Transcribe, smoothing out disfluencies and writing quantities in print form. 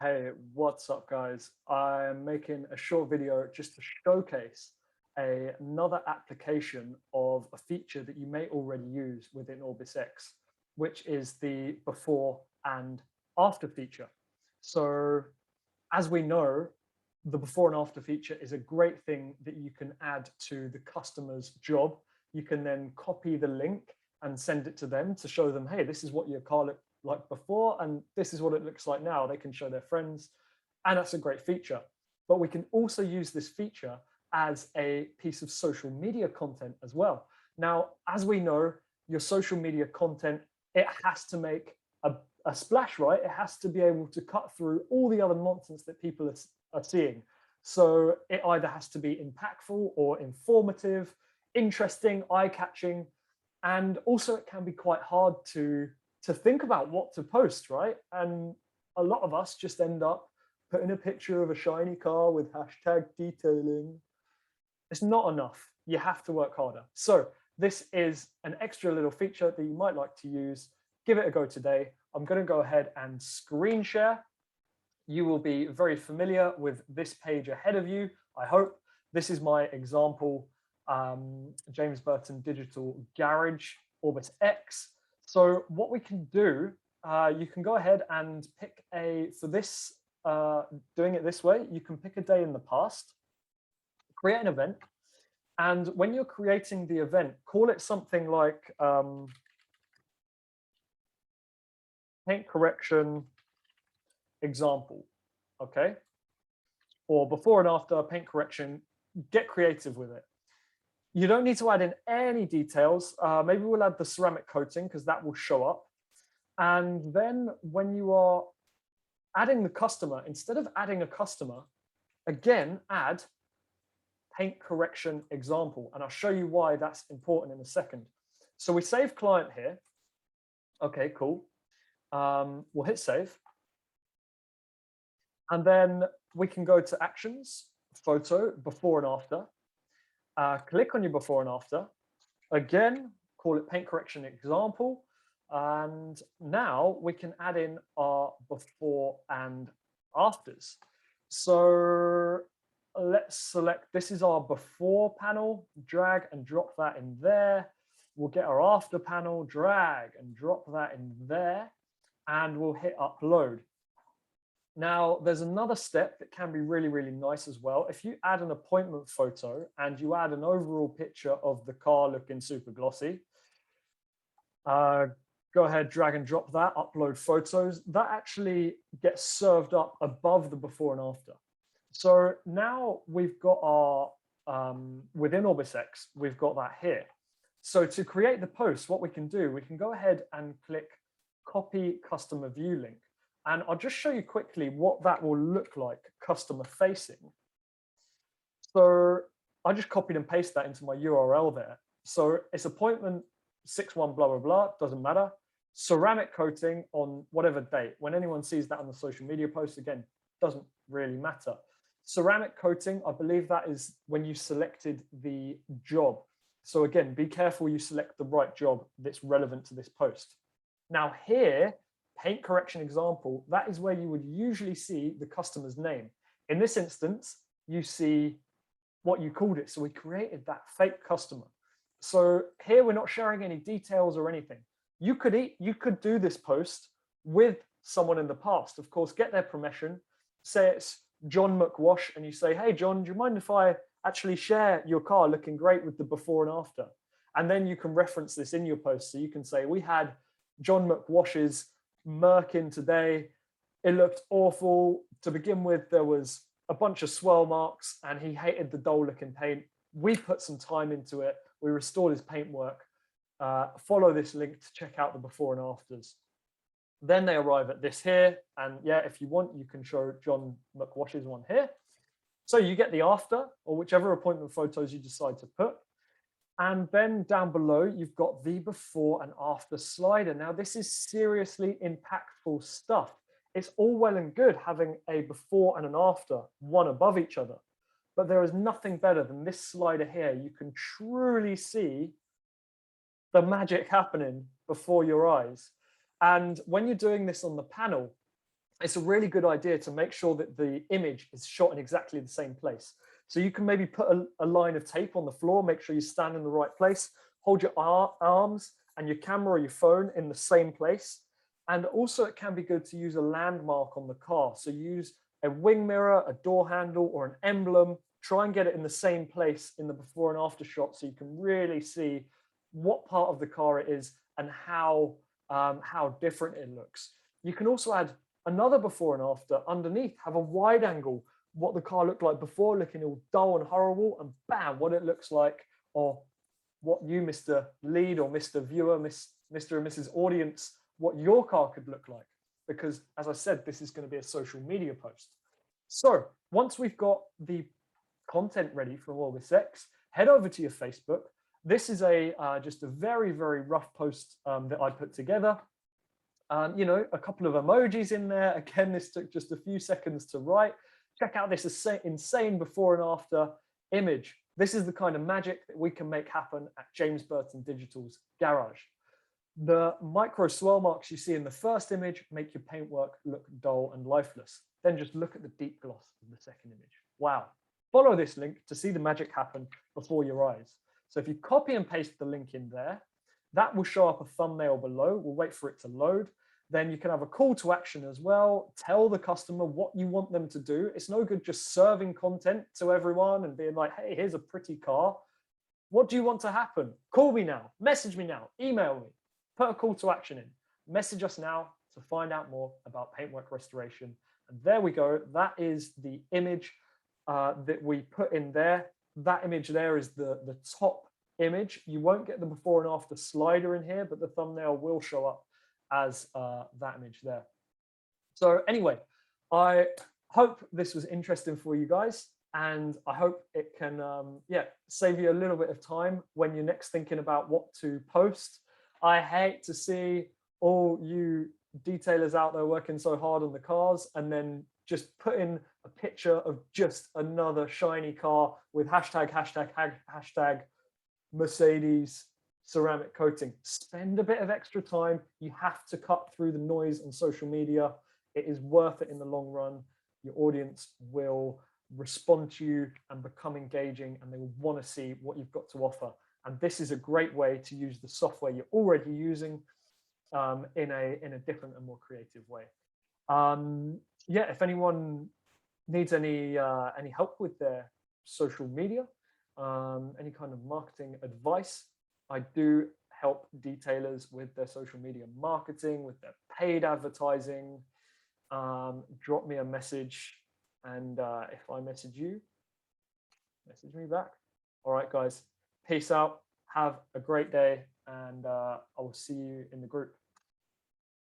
Hey, what's up, guys? I'm making a short video just to showcase another application of a feature that you may already use within OrbisX, which is the before and after feature. So, as we know, the before and after feature is a great thing that you can add to the customer's job. You can then copy the link and send it to them to show them, hey, this is what your car looked like before, and this is what it looks like now. They can show their friends, and that's a great feature. But we can also use this feature as a piece of social media content as well. Now, as we know, your social media content, it has to make a splash, right? It has to be able to cut through all the other nonsense that people are seeing. So it either has to be impactful or informative, interesting, eye-catching, and also it can be quite hard to think about what to post, right? And a lot of us just end up putting a picture of a shiny car with hashtag detailing. It's not enough. You have to work harder. So this is an extra little feature that you might like to use. Give it a go today. I'm going to go ahead and screen share. You will be very familiar with this page ahead of you, I hope. This is my example, James Burton Digital Garage, OrbisX. So what we can do, you can go ahead and pick for this, doing it this way, you can pick a day in the past, create an event, and when you're creating the event, call it something like paint correction example, okay? Or before and after paint correction, get creative with it. You don't need to add in any details. Maybe we'll add the ceramic coating because that will show up. And then when you are adding the customer, instead of adding a customer, again, add paint correction example. And I'll show you why that's important in a second. So we save client here. Okay, cool. We'll hit save. And then we can go to actions, photo, before and after. Click on your before and after. Again, call it paint correction example. And now we can add in our before and afters. So let's select, this is our before panel, drag and drop that in there. We'll get our after panel, drag and drop that in there, and we'll hit upload. Now, there's another step that can be really, really nice as well. If you add an appointment photo and you add an overall picture of the car looking super glossy, go ahead, drag and drop that, upload photos. That actually gets served up above the before and after. So now we've got our, within OrbisX, we've got that here. So to create the post, what we can do, we can go ahead and click copy customer view link. And I'll just show you quickly what that will look like customer facing. So I just copied and pasted that into my URL there. So it's appointment 6/1 blah, blah, blah, doesn't matter. Ceramic coating on whatever date. When anyone sees that on the social media post, again, doesn't really matter. Ceramic coating, I believe that is when you selected the job. So again, be careful you select the right job that's relevant to this post. Now here, paint correction example, that is where you would usually see the customer's name. In this instance, you see what you called it. So we created that fake customer. So here we're not sharing any details or anything. You could do this post with someone in the past. Of course, get their permission. Say it's John McWash, and you say, hey, John, do you mind if I actually share your car looking great with the before and after? And then you can reference this in your post. So you can say, we had John McWash's Merkin today. It looked awful. To begin with, there was a bunch of swirl marks and he hated the dull looking paint. We put some time into it. We restored his paintwork. Follow this link to check out the before and afters. Then they arrive at this here. And yeah, if you want, you can show John McWash's one here. So you get the after, or whichever appointment photos you decide to put. And then down below, you've got the before and after slider. Now, this is seriously impactful stuff. It's all well and good having a before and an after, one above each other. But there is nothing better than this slider here. You can truly see the magic happening before your eyes. And when you're doing this on the panel, it's a really good idea to make sure that the image is shot in exactly the same place. So you can maybe put a line of tape on the floor, make sure you stand in the right place, hold your arms and your camera or your phone in the same place. And also it can be good to use a landmark on the car. So use a wing mirror, a door handle, or an emblem. Try and get it in the same place in the before and after shot so you can really see what part of the car it is and how different it looks. You can also add another before and after underneath, have a wide angle, what the car looked like before, looking all dull and horrible, and bam, what it looks like, or what you, Mr. Lead or Mr. Viewer, Mr. and Mrs. Audience, what your car could look like. Because as I said, this is going to be a social media post. So once we've got the content ready from OrbisX, head over to your Facebook. This is just a very, very rough post that I put together. You know, a couple of emojis in there. Again, this took just a few seconds to write. Check out this insane before and after image. This is the kind of magic that we can make happen at James Burton Digital's garage. The micro swirl marks you see in the first image make your paintwork look dull and lifeless. Then just look at the deep gloss of the second image. Wow. Follow this link to see the magic happen before your eyes. So if you copy and paste the link in there, that will show up a thumbnail below. We'll wait for it to load. Then you can have a call to action as well. Tell the customer what you want them to do. It's no good just serving content to everyone and being like, hey, here's a pretty car. What do you want to happen? Call me now, message me now, email me, put a call to action in. Message us now to find out more about paintwork restoration. And there we go. That is the image that we put in there. That image there is the top image. You won't get the before and after slider in here, but the thumbnail will show up as that image there. So anyway, I hope this was interesting for you guys, and I hope it can save you a little bit of time when you're next thinking about what to post. I hate to see all you detailers out there working so hard on the cars and then just put in a picture of just another shiny car with hashtag Mercedes ceramic coating. Spend a bit of extra time. You have to cut through the noise on social media. It is worth it in the long run. Your audience will respond to you and become engaging, and they will want to see what you've got to offer. And this is a great way to use the software you're already using in a different and more creative way. If anyone needs any help with their social media, any kind of marketing advice, I do help detailers with their social media marketing, with their paid advertising. Drop me a message, and if I message you, message me back. All right, guys, peace out. Have a great day, and I will see you in the group.